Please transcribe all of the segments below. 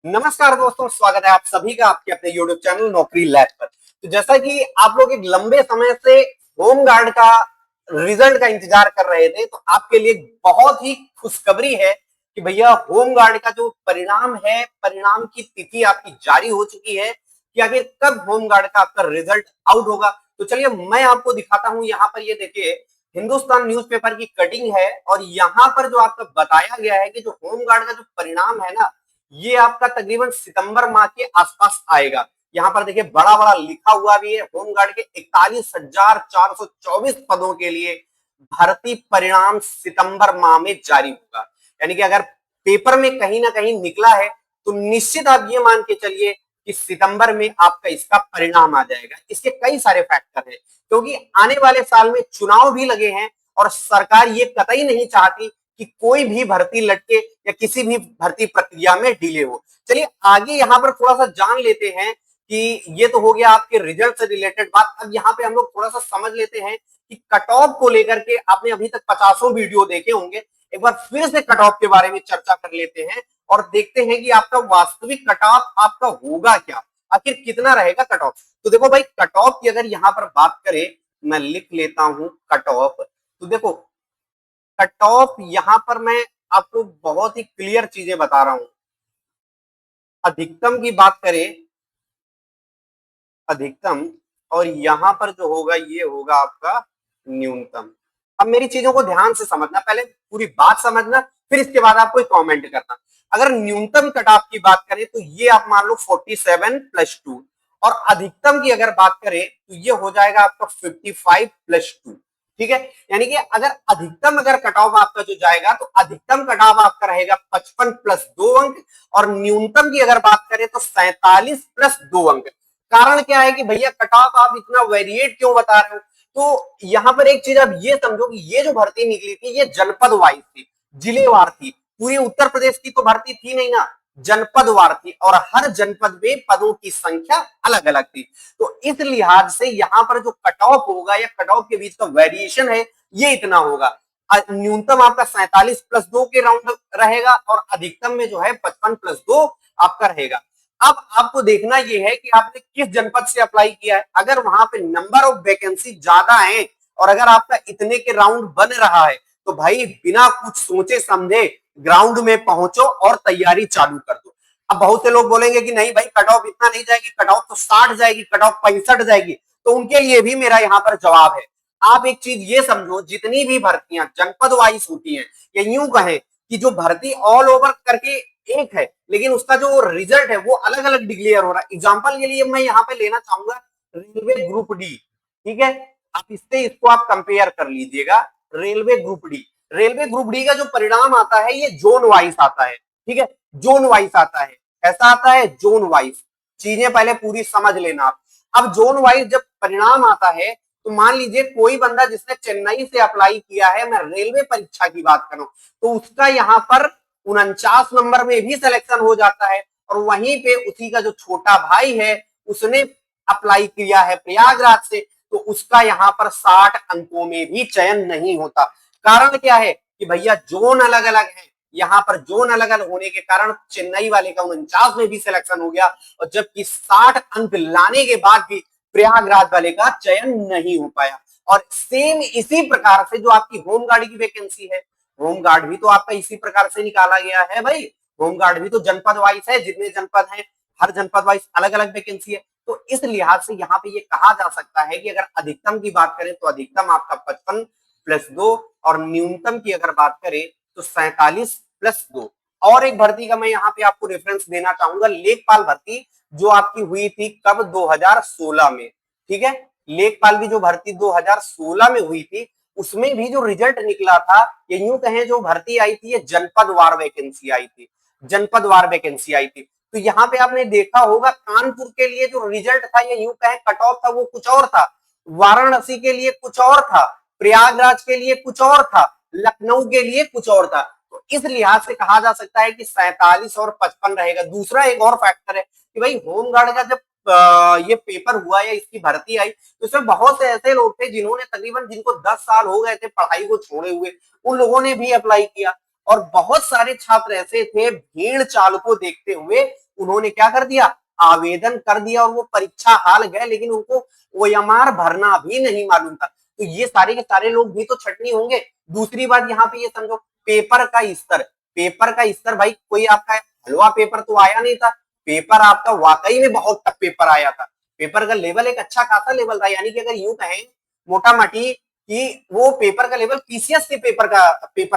नमस्कार दोस्तों, स्वागत है आप सभी का आपके अपने YouTube चैनल नौकरी लैब पर। तो जैसा कि आप लोग एक लंबे समय से होम गार्ड का रिजल्ट का इंतजार कर रहे थे, तो आपके लिए बहुत ही खुशखबरी है कि भैया होम गार्ड का जो परिणाम है, परिणाम की तिथि आपकी जारी हो चुकी है कि आखिर कब होम गार्ड का आपका रिजल्ट आउट होगा। तो चलिए मैं आपको दिखाता हूं। यहाँ पर ये देखिए, हिंदुस्तान न्यूज़पेपर की कटिंग है और यहाँ पर जो आपको बताया गया है कि जो होम गार्ड का जो परिणाम है ना, ये आपका तकरीबन सितंबर माह के आसपास आएगा। यहाँ पर देखिए बड़ा बड़ा लिखा हुआ भी है, होमगार्ड के 41,424 पदों के लिए भर्ती परिणाम सितंबर माह में जारी होगा। यानी कि अगर पेपर में कहीं ना कहीं निकला है तो निश्चित आप ये मान के चलिए कि सितंबर में आपका इसका परिणाम आ जाएगा। इसके कई सारे फैक्टर हैं, क्योंकि आने वाले साल में चुनाव भी लगे हैं और सरकार ये कतई नहीं चाहती कि कोई भी भर्ती लटके या किसी भी भर्ती प्रक्रिया में डिले हो। चलिए आगे यहाँ पर थोड़ा सा जान लेते हैं कि ये तो हो गया आपके रिजल्ट से रिलेटेड बात। अब यहाँ पे हम लोग थोड़ा सा समझ लेते हैं कि कट ऑफ को लेकर के आपने अभी तक 50 वीडियो देखे होंगे। एक बार फिर से कट ऑफ के बारे में चर्चा कर लेते हैं और देखते हैं कि आपका वास्तविक कट ऑफ आपका होगा क्या, आखिर कितना रहेगा कट ऑफ। तो देखो भाई, कट ऑफ की अगर यहाँ पर बात करें, मैं लिख लेता हूं कट ऑफ। तो देखो, कट ऑफ यहां पर मैं आपको बहुत ही क्लियर चीजें बता रहा हूं। अधिकतम की बात करें, अधिकतम, और यहां पर जो होगा ये होगा आपका न्यूनतम। अब मेरी चीजों को ध्यान से समझना, पहले पूरी बात समझना, फिर इसके बाद आप कोई कमेंट करना। अगर न्यूनतम कट ऑफ की बात करें तो ये आप मान लो 47+2, और अधिकतम की अगर बात करें तो ये हो जाएगा आपका 55+2। ठीक है, यानी कि अगर अधिकतम अगर कट ऑफ आपका जो जाएगा तो अधिकतम कट ऑफ आपका रहेगा 55+2 अंक, और न्यूनतम की अगर बात करें तो 47+2 अंक। कारण क्या है कि भैया कट ऑफ आप इतना वेरिएट क्यों बता रहे हो? तो यहां पर एक चीज आप ये समझो कि ये जो भर्ती निकली थी ये जनपद वाइज थी, जिलेवार थी। पूरी उत्तर प्रदेश की तो भर्ती थी नहीं ना, जनपद वार थी, और हर जनपद में पदों की संख्या अलग अलग थी। तो इस लिहाज से यहां पर जो कट ऑफ होगा या कट ऑफ के बीच का वेरिएशन है ये इतना होगा। न्यूनतम आपका 47+2 के राउंड रहेगा और अधिकतम में जो है 55+2 आपका रहेगा। अब आपको देखना यह है कि आपने किस जनपद से अप्लाई किया है। अगर वहां पे नंबर ऑफ वैकेंसी ज्यादा है और अगर आपका इतने के राउंड बन रहा है तो भाई बिना कुछ सोचे समझे ग्राउंड में पहुंचो और तैयारी चालू कर दो। अब बहुत से लोग बोलेंगे कि नहीं भाई कट ऑफ इतना नहीं जाएगी, कट ऑफ तो 60 जाएगी, कट ऑफ 65 जाएगी। तो उनके लिए भी मेरा यहाँ पर जवाब है। आप एक चीज ये समझो, जितनी भी भर्तियां जनपद वाइज होती हैं, या यूं कहें कि जो भर्ती ऑल ओवर करके एक है लेकिन उसका जो रिजल्ट है वो अलग अलग डिक्लेयर हो रहा है। एग्जाम्पल के लिए मैं यहाँ पे लेना चाहूंगा रेलवे ग्रुप डी। ठीक है, आप इससे इसको आप कंपेयर कर लीजिएगा। Railway group D, railway group D का जो परिणाम आता है ये जोन वाइज आता है। ठीक है, जोन वाइज आता है। ऐसा आता है जोन वाइज। चीजें पहले पूरी समझ लेना आप। अब जोन वाइज जब परिणाम आता है तो मान लीजिए कोई बंदा जिसने चेन्नई से अप्लाई किया है, मैं रेलवे परीक्षा की बात करूं, तो उसका यहाँ पर 49 नंबर में भी सिलेक्शन हो जाता है। और वहीं पे उसी का जो छोटा भाई है उसने अप्लाई किया है प्रयागराज से, तो उसका यहाँ पर 60 अंकों में भी चयन नहीं होता। कारण क्या है कि भैया जोन अलग अलग है। यहाँ पर जोन अलग अलग होने के कारण चेन्नई वाले का 49 में भी सिलेक्शन हो गया, और जबकि 60 अंक लाने के बाद भी प्रयागराज वाले का चयन नहीं हो पाया। और सेम इसी प्रकार से जो आपकी होम गार्ड की वैकेंसी है, होम गार्ड भी तो आपका इसी प्रकार से निकाला गया है भाई। होम गार्ड भी तो जनपद वाइज है, जितने जनपद हैं हर जनपद वाइज अलग अलग वैकेंसी है। तो इस लिहाज से यहाँ पे ये कहा जा सकता है कि अगर अधिकतम की बात करें तो अधिकतम आपका 55+2, और न्यूनतम की अगर बात करें तो 47+2। और एक भर्ती का मैं यहाँ पे आपको रेफरेंस देना चाहूंगा, लेखपाल भर्ती जो आपकी हुई थी कब, 2016 में। ठीक है, लेखपाल की जो भर्ती 2016 में हुई थी उसमें भी जो रिजल्ट निकला था, ये यूं कहें जो भर्ती आई थी ये जनपद वार वैकेंसी आई थी, जनपद वार वैकेंसी आई थी। तो यहाँ पे आपने देखा होगा कानपुर के लिए जो रिजल्ट था ये यूं कहें कट ऑफ था वो कुछ और था, वाराणसी के लिए कुछ और था, प्रयागराज के लिए कुछ और था, लखनऊ के लिए कुछ और था। तो इस लिहाज से कहा जा सकता है कि 47 और 55 रहेगा। दूसरा एक और फैक्टर है कि भाई होमगार्ड का जब ये पेपर हुआ या इसकी भर्ती आई तो इसमें बहुत से ऐसे लोग थे जिन्होंने तकरीबन जिनको 10 साल हो गए थे पढ़ाई को छोड़े हुए, उन लोगों ने भी अप्लाई किया। और बहुत सारे छात्र ऐसे थे भीड़ चाल को देखते हुए उन्होंने क्या कर दिया, आवेदन कर दिया और वो परीक्षा हाल गए, लेकिन उनको ओएमआर भरना भी नहीं मालूम था। तो ये सारे के सारे लोग भी तो छटनी होंगे। दूसरी बात यहाँ पे ये समझो, पेपर का स्तर, पेपर का स्तर भाई कोई आपका हलवा पेपर तो आया नहीं था, पेपर आपका वाकई में बहुत टफ पेपर आया था। पेपर का लेवल एक अच्छा खासा लेवल था, यानी कि अगर यूं कहें मोटा माटी कि वो पेपर का लेवल पीसीएस के पेपर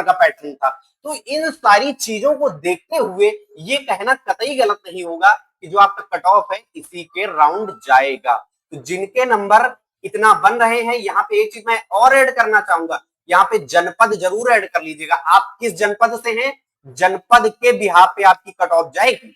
का पैटर्न था। तो इन सारी चीजों को देखते हुए ये कहना कतई गलत नहीं होगा कि जो आपका कट ऑफ है इसी के राउंड जाएगा। तो जिनके नंबर इतना बन रहे हैं, यहाँ पे एक चीज मैं और ऐड करना चाहूंगा, यहाँ पे जनपद जरूर ऐड कर लीजिएगा। आप किस जनपद से हैं, जनपद के बिहार पे आपकी कट ऑफ जाएगी।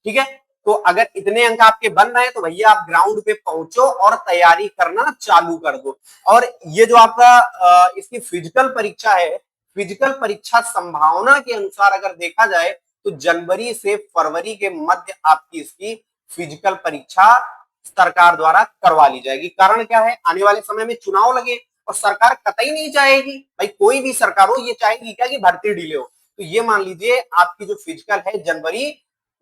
ठीक है, तो अगर इतने अंक आपके बन रहे हैं तो भैया आप ग्राउंड पे पहुंचो और तैयारी करना चालू कर दो। और ये जो आपका इसकी फिजिकल परीक्षा है, फिजिकल परीक्षा संभावना के अनुसार अगर देखा जाए तो जनवरी से फरवरी के मध्य आपकी इसकी फिजिकल परीक्षा सरकार द्वारा करवा ली जाएगी। कारण क्या है, आने वाले समय में चुनाव लगे और सरकार कतई नहीं चाहेगी, भाई कोई भी सरकार हो ये चाहेगी क्या कि भर्ती डिले हो। तो ये मान लीजिए आपकी जो फिजिकल है जनवरी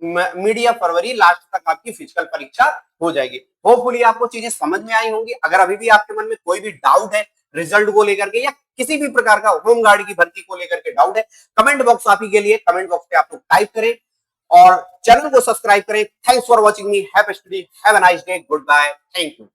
मिड या फरवरी लास्ट तक आपकी फिजिकल परीक्षा हो जाएगी। होपफुली आपको चीजें समझ में आई होंगी। अगर अभी भी आपके मन में कोई भी डाउट है रिजल्ट को लेकर के या किसी भी प्रकार का होमगार्ड की भर्ती को लेकर के डाउट है, कमेंट बॉक्स आप ही के लिए, कमेंट बॉक्स पे आप लोग टाइप करें और चैनल को सब्सक्राइब करें। Thanks for watching me, have a nice day, good bye, thank you.